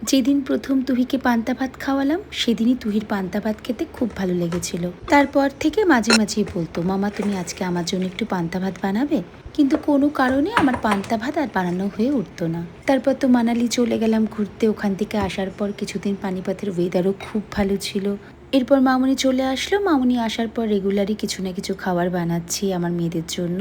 যেদিন প্রথম তুহিকে পান্তা ভাত খাওয়ালাম সেদিনই তুহির পান্তা ভাত খেতে খুব ভালো লেগেছিল। তারপর থেকে মাঝে মাঝেই বলতো, মামা তুমি আজকে আমার জন্য একটু পান্তা ভাত বানাবে। কিন্তু কোনো কারণে আমার পান্তা ভাত আর বানানো হয়ে উঠতো না। তারপর তো মানালি চলে গেলাম ঘুরতে। ওখান থেকে আসার পর কিছুদিন পানিপথের ওয়েদারও খুব ভালো ছিল। এরপর মামুনি চলে আসলো। মামুনি আসার পর রেগুলারই কিছু না কিছু খাবার বানাচ্ছি আমার মেয়েদের জন্য।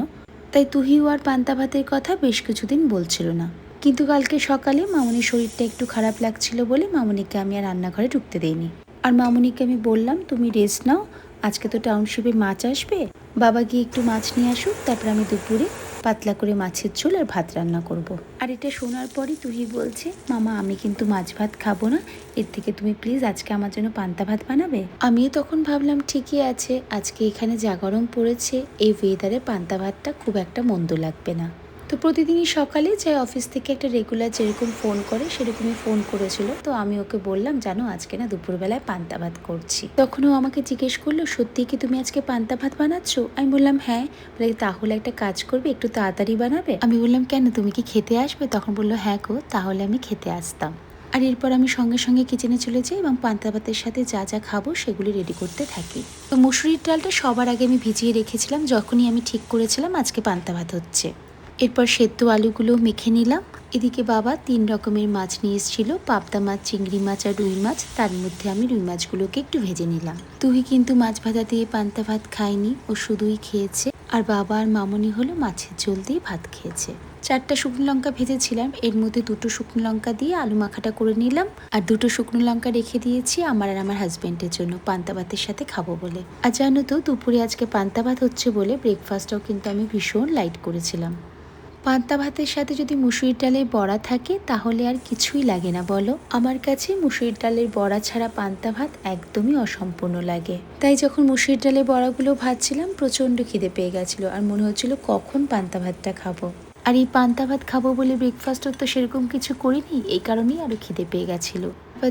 তাই তুহিও আর পান্তা ভাতের কথা বেশ কিছুদিন বলছিল না। কিন্তু কালকে সকালে মামুনির শরীরটা একটু খারাপ লাগছিল বলে মামুনিকে আমি আর রান্নাঘরে ঢুকতে দেইনি। আর মামুনিকে আমি বললাম, তুমি রেস্ট নাও, আজকে তো টাউনশিপে মাছ আসবে, বাবা গিয়ে একটু মাছ নিয়ে আসুক, তারপর আমি দুপুরে পাতলা করে মাছের ঝোল আর ভাত রান্না করব। আর এটা শোনার পরই তুহি বলছে, মামা আমি কিন্তু মাছ ভাত খাবো না, এর থেকে তুমি প্লিজ আজকে আমার জন্য পান্তা ভাত বানাবে। আমিও তখন ভাবলাম ঠিকই আছে, আজকে এখানে যা গরম পড়েছে এই ওয়েদারে পান্তা ভাতটা খুব একটা মন্দ লাগবে না। তো প্রতিদিনই সকালে যাই অফিস থেকে একটা রেগুলার যেরকম ফোন করে সেরকমই ফোন করেছিল। তো আমি ওকে বললাম, জানো আজকে না দুপুরবেলায় পান্তা ভাত করছি। তখন ও আমাকে জিজ্ঞেস করলো, সত্যি কি তুমি আজকে পান্তা ভাত বানাচ্ছো? আমি বললাম হ্যাঁ। বলে তাহলে একটা কাজ করবে, একটু তাড়াতাড়ি বানাবে। আমি বললাম কেন, তুমি কি খেতে আসবে? তখন বললো হ্যাঁ গো, তাহলে আমি খেতে আসতাম। আর এরপর আমি সঙ্গে সঙ্গে কিচেনে চলে যাই এবং পান্তা ভাতের সাথে যা যা খাবো সেগুলি রেডি করতে থাকি। তো মুসুরির ডালটা সবার আগে আমি ভিজিয়ে রেখেছিলাম যখনই আমি ঠিক করেছিলাম আজকে পান্তা ভাত হচ্ছে। এরপর সেদ্ধ আলুগুলো মেখে নিলাম। এদিকে বাবা 3 রকমের মাছ নিয়ে এসেছিল, পাবদা মাছ, চিংড়ি মাছ আর রুই মাছ। তার মধ্যে আমি রুই মাছগুলোকে একটু ভেজে নিলাম। তুই কিন্তু মাছ ভাজা দিয়ে পান্তা ভাত খায়নি, ও শুধুই খেয়েছে। আর বাবা আর মামনি হলো মাছের ঝোল দিয়ে ভাত খেয়েছে। 4টা শুকনো লঙ্কা ভেজেছিলাম, এর মধ্যে 2টো শুকনো লঙ্কা দিয়ে আলু মাখাটা করে নিলাম। আর 2টো শুকনো লঙ্কা রেখে দিয়েছি আমার আর আমার হাজবেন্ডের জন্য পান্তা ভাতের সাথে খাবো বলে। আর জানো তো দুপুরে আজকে পান্তা ভাত হচ্ছে বলে ব্রেকফাস্টটাও কিন্তু আমি ভীষণ লাইট করেছিলাম। পান্তা ভাতের সাথে যদি মুসুরির ডালের বড়া থাকে তাহলে আর কিছুই লাগে না বলো। আমার কাছে মুসুরির ডালের বড়া ছাড়া পান্তা ভাত একদমই অসম্পূর্ণ লাগে। তাই যখন মুসুরির ডালের বড়াগুলো ভাজছিলাম প্রচণ্ড খিদে পেয়ে গেছিলো আর মনে হচ্ছিল কখন পান্তা ভাতটা খাবো। আর এই পান্তা ভাত খাবো বলে ব্রেকফাস্টও তো সেরকম কিছু করিনি, এই কারণেই আরও খিদে পেয়ে গেছিলো।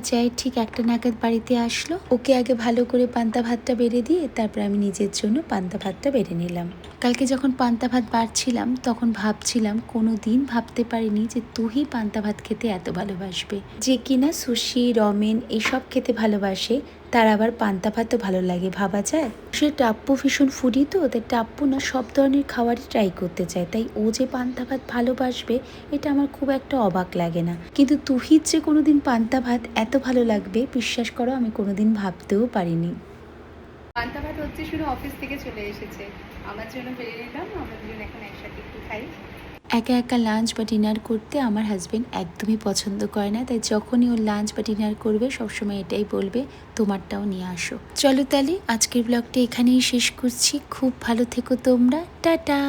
যাই ঠিক 1টা নাগাদ বাড়িতে আসলো। ওকে আগে ভালো করে পান্তা ভাতটা বেড়ে দিয়ে তারপর আমি নিজের জন্য পান্তা ভাতটা বেড়ে নিলাম। কালকে যখন পান্তা ভাত বাড়ছিলাম তখন ভাবছিলাম, কোনো দিন ভাবতে পারিনি যে তুহি পান্তা ভাত খেতে এত ভালোবাসবে। যে কিনা সুশি, রমেন এসব খেতে ভালোবাসে, তার আবার পান্তা ভাতও ভালো লাগে, ভাবা যায়? সে টাপ্পু ভীষণ ফুডি, তো ওদের টাপ্পু না সব ধরনের খাবারই ট্রাই করতে চায়। তাই ও যে পান্তা ভাত ভালোবাসবে এটা আমার খুব একটা অবাক লাগে না। কিন্তু তুহির যে কোনোদিন পান্তা ভাত এত ভালো লাগবে বিশ্বাস করো আমি কোনোদিন ভাবতেও পারিনি। পান্তা ভাত হচ্ছে শুনে অফিস থেকে চলে এসেছে, আমার জন্য বেরিয়ে নিলাম, আমরা দুজন এখন একসাথে একটু খাই। একা একা লাঞ্চ বা ডিনার করতে আমার হাজবেন্ড একদমই পছন্দ করে না। তাই যখনই ও লাঞ্চ বা ডিনার করবে সবসময় এটাই বলবে, তোমারটাও নিয়ে আসো। চলো তাহলে আজকের ব্লগটা এখানেই শেষ করছি। খুব ভালো থেকো তোমরা, টাটা।